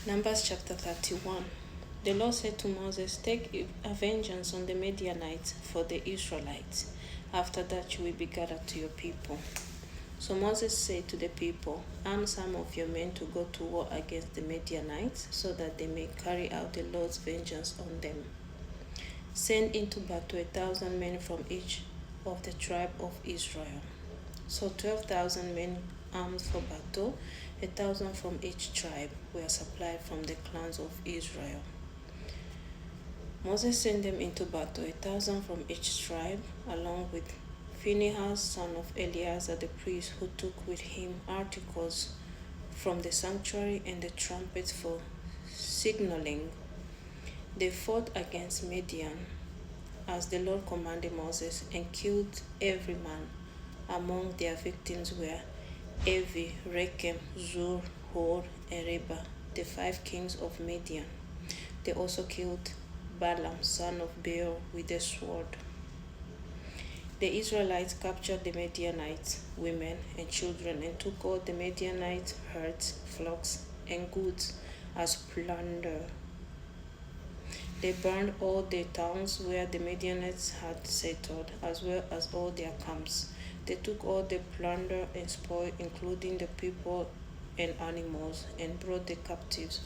Numbers chapter 31. The Lord said to Moses, Take a vengeance on the Midianites for the Israelites. After that you will be gathered to your people. So Moses said to the people, Arm some of your men to go to war against the Midianites, so that they may carry out the Lord's vengeance on them. Send into battle 1,000 men from each of the tribe of Israel. So 12,000 men armed for battle, 1,000 from each tribe, were supplied from the clans of Israel. Moses sent them into battle, 1,000 from each tribe, along with Phinehas, son of Eleazar the priest, who took with him articles from the sanctuary and the trumpets for signaling. They fought against Midian, as the Lord commanded Moses, and killed every man. Among their victims were Evi, Rechem, Zur, Hor, and Reba, the 5 kings of Midian. They also killed Balaam, son of Beor, with a sword. The Israelites captured the Midianites, women and children, and took all the Midianites' herds, flocks, and goods as plunder. They burned all the towns where the Midianites had settled, as well as all their camps. They took all the plunder and spoil, including the people and animals, and brought the captives,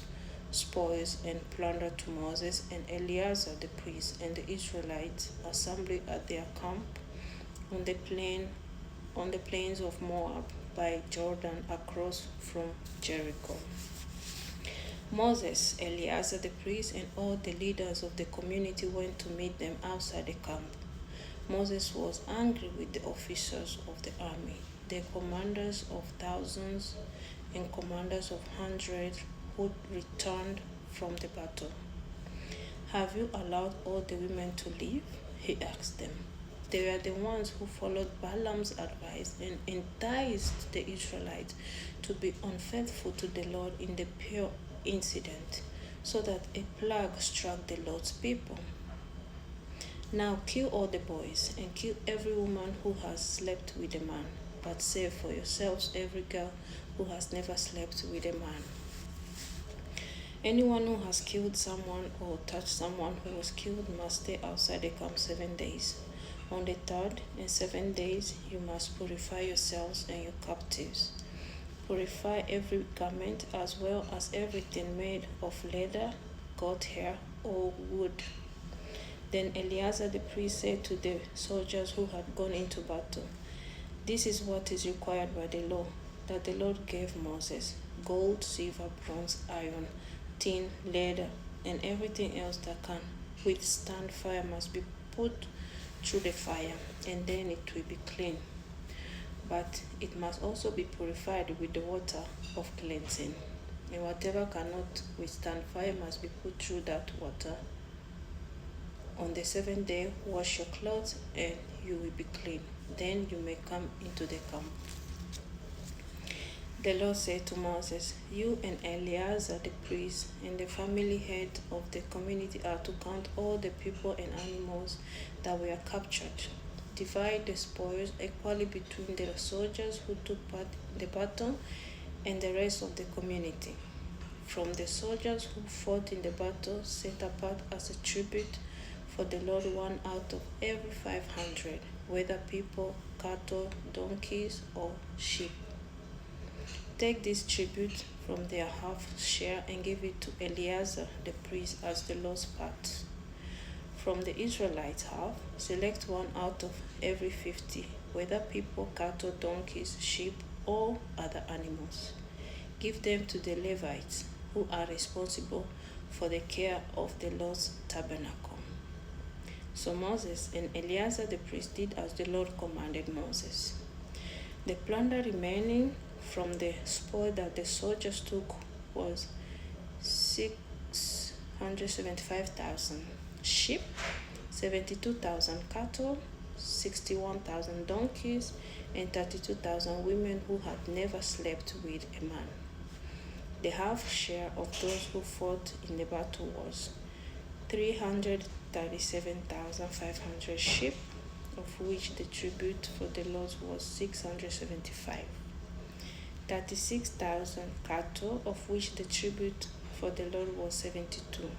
spoils, and plunder to Moses and Eleazar the priest and the Israelites, assembling at their camp on the plains of Moab by Jordan across from Jericho. Moses, Eleazar the priest, and all the leaders of the community went to meet them outside the camp. Moses was angry with the officers of the army, the commanders of thousands and commanders of hundreds who returned from the battle. Have you allowed all the women to leave? He asked them. They were the ones who followed Balaam's advice and enticed the Israelites to be unfaithful to the Lord in the Peor incident, so that a plague struck the Lord's people. Now kill all the boys and kill every woman who has slept with a man, but save for yourselves every girl who has never slept with a man. Anyone who has killed someone or touched someone who was killed must stay outside the camp 7 days. On the 3rd and 7th days you must purify yourselves and your captives. Purify every garment as well as everything made of leather, goat hair, or wood. Then Eleazar the priest said to the soldiers who had gone into battle, This is what is required by the law that the Lord gave Moses: gold, silver, bronze, iron, tin, leather, and everything else that can withstand fire must be put through the fire, and then it will be clean. But it must also be purified with the water of cleansing. And whatever cannot withstand fire must be put through that water. On the 7th day, wash your clothes, and you will be clean. Then you may come into the camp. The Lord said to Moses, You and Eleazar the priest and the family head of the community are to count all the people and animals that were captured. Divide the spoils equally between the soldiers who took part in the battle and the rest of the community. From the soldiers who fought in the battle, set apart as a tribute for the Lord 1 out of every 500, whether people, cattle, donkeys, or sheep. Take this tribute from their half share and give it to Eleazar the priest as the Lord's part. From the Israelites' half, select 1 out of every 50, whether people, cattle, donkeys, sheep, or other animals. Give them to the Levites, who are responsible for the care of the Lord's tabernacle. So Moses and Eleazar the priest did as the Lord commanded Moses. The plunder remaining from the spoil that the soldiers took was 675,000 sheep, 72,000 cattle, 61,000 donkeys, and 32,000 women who had never slept with a man. The half share of those who fought in the battle was 337,500 sheep, of which the tribute for the Lord was 675. 36,000 cattle, of which the tribute before the Lord was 72.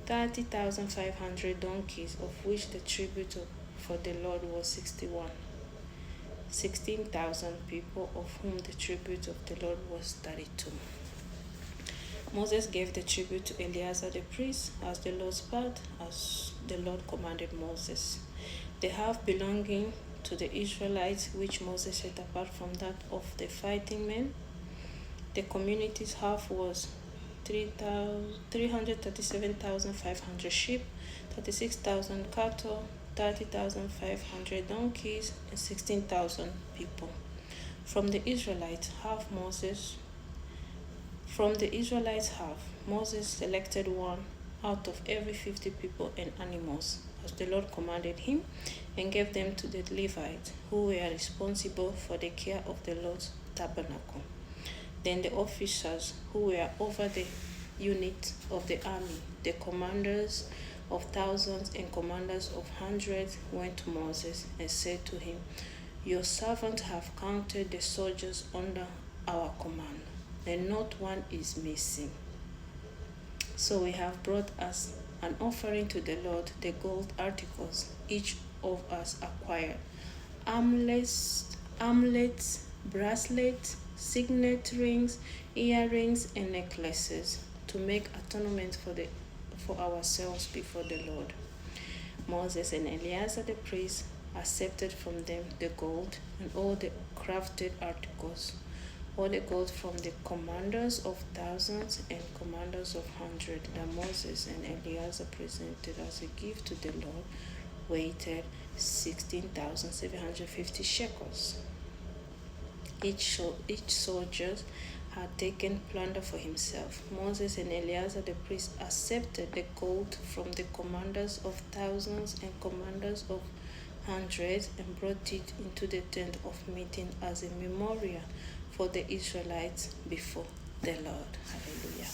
30,500 donkeys, of which the tribute for the Lord was 61. 16,000 people, of whom the tribute of the Lord was 32. Moses gave the tribute to Eleazar the priest as the Lord's part, as the Lord commanded Moses. The half belonging to the Israelites, which Moses set apart from that of the fighting men. The community's half was 337,500 sheep, 36,000 cattle, 30,500 donkeys, and 16,000 people. From the Israelites half, Moses selected one out of every 50 people and animals, as the Lord commanded him, and gave them to the Levites, who were responsible for the care of the Lord's tabernacle. Then the officers who were over the unit of the army, the commanders of thousands and commanders of hundreds, went to Moses and said to him, "Your servants have counted the soldiers under our command, and not one is missing. So we have brought us an offering to the Lord, the gold articles each of us acquired, amulets, bracelets, signet rings, earrings, and necklaces, to make atonement for ourselves before the Lord." Moses and Eleazar the priest accepted from them the gold and all the crafted articles, all the gold from the commanders of thousands and commanders of hundreds that Moses and Eleazar presented as a gift to the Lord, weighted 16,750 shekels. Each soldier had taken plunder for himself. Moses and Eleazar the priest accepted the gold from the commanders of thousands and commanders of hundreds and brought it into the tent of meeting as a memorial for the Israelites before the Lord. Hallelujah.